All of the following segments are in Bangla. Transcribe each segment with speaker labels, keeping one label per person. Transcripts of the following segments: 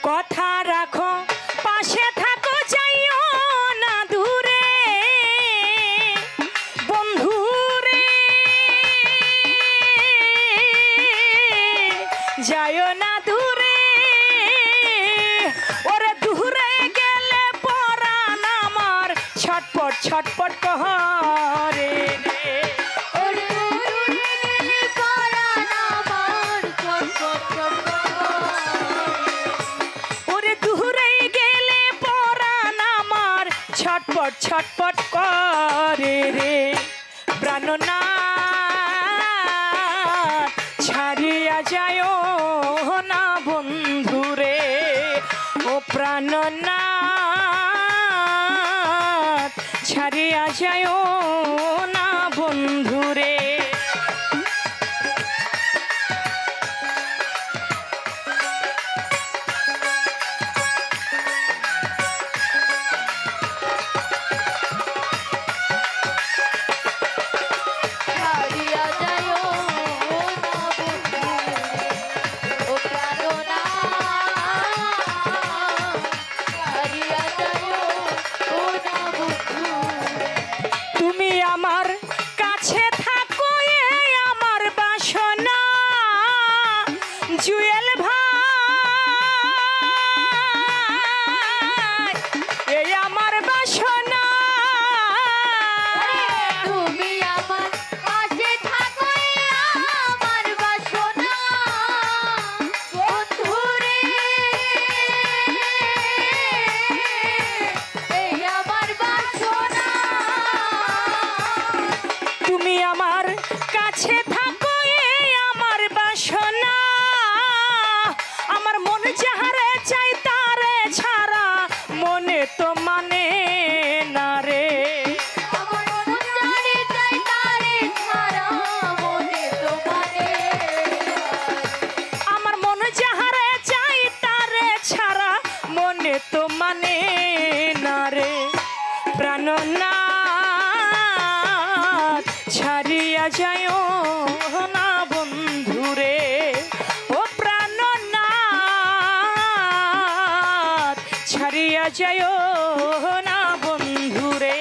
Speaker 1: কথা রাখো পাশে থাকো যাইও না দূরে বন্ধুরে যাইও না দূরে ওরে দূরে গেলে পরাণ আমার ছটপট ছটপট করে রে ছটপট ছটপট করে রে প্রাণনাথ ছাড়িয়া যায় না বন্ধুরে ও প্রাণনাথ ছাড়িয়া যায় না বন্ধুরে আমার কাছে থাকো এই আমার বাসনা জুয়েল ভাই এই আমার বাসনা
Speaker 2: তুমি আমার কাছে থাকো আমার বাসনা বন্ধুরে এই আমার বাসনা
Speaker 1: তুমি আমার কাছে থাকো এই আমার বাসনা আমার মন যাহারে চাই তারে ছাড়া মনে তো মানে না রে
Speaker 2: আমার মন যারে চাই তারে ছাড়া মনে তো মানে
Speaker 1: আমার মন যাহারে চাই তারে ছাড়া মনে তো মানে না রে প্রাণনাথ ছাড়িয়া যায় না বন্ধুরে ও প্রাণনাথ ছাড়িয়া যায় না বন্ধুরে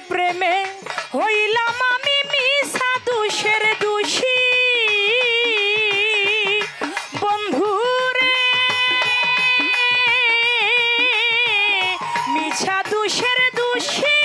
Speaker 1: প্রেমে হইলাম আমি মিশা দুষের দোষী বন্ধুরে মিছা দুষের দোষী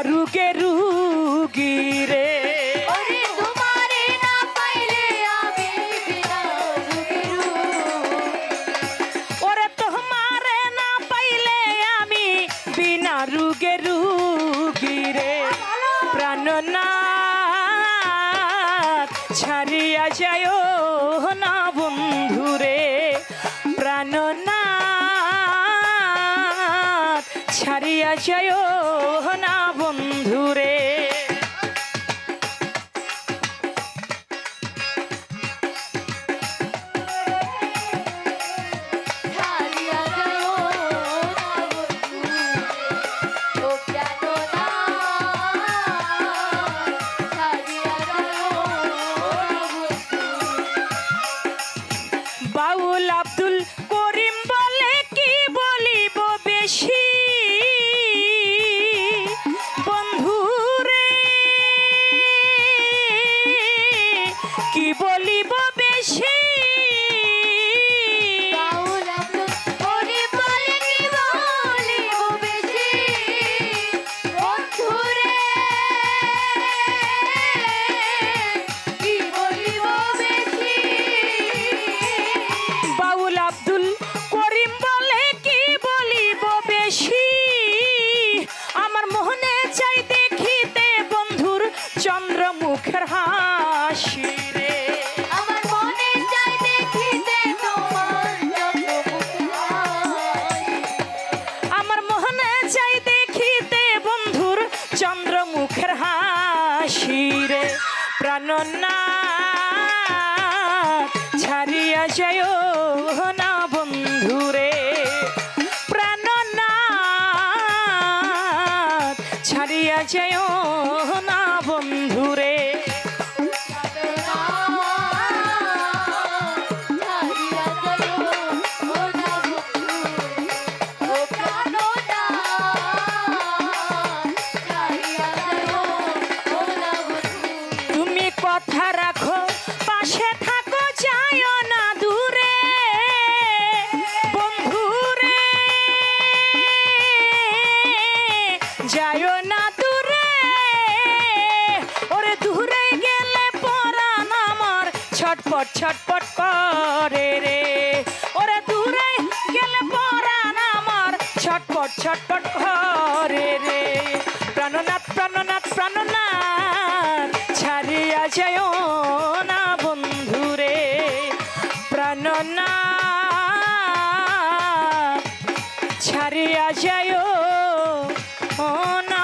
Speaker 1: রুগে রুগী রে
Speaker 2: তোমারে না পাইলে আমি বিনা রুগে
Speaker 1: ওরে তোমারে না পাইলে আমি বিনা রুগে রুগী রে প্রাণনাথ ছাড়িয়া যায় না বন্ধুরে প্রাণনাথ ছাড়িয়া যায় না বন্ধুরে যায় না বন্ধুরে প্রাণনাথ ছাড়িয়া যায় না বন্ধুরে তুমি কথা রাখো পাশে থাকো যায় না দূরে বন্ধুরে যায় না দূরে ওরে দূরে গেলে পরাণ আমার ছটপট ছটপট করে রে ওরে দূরে গেলে পরাণ আমার ছটপট ছটপট করে রে প্রাণনাথ প্রাণনাথ প্রাণনাথ ছাড়িয়া যায় না বন্ধুরে প্রাণনাথ ছাড়িয়া যায় না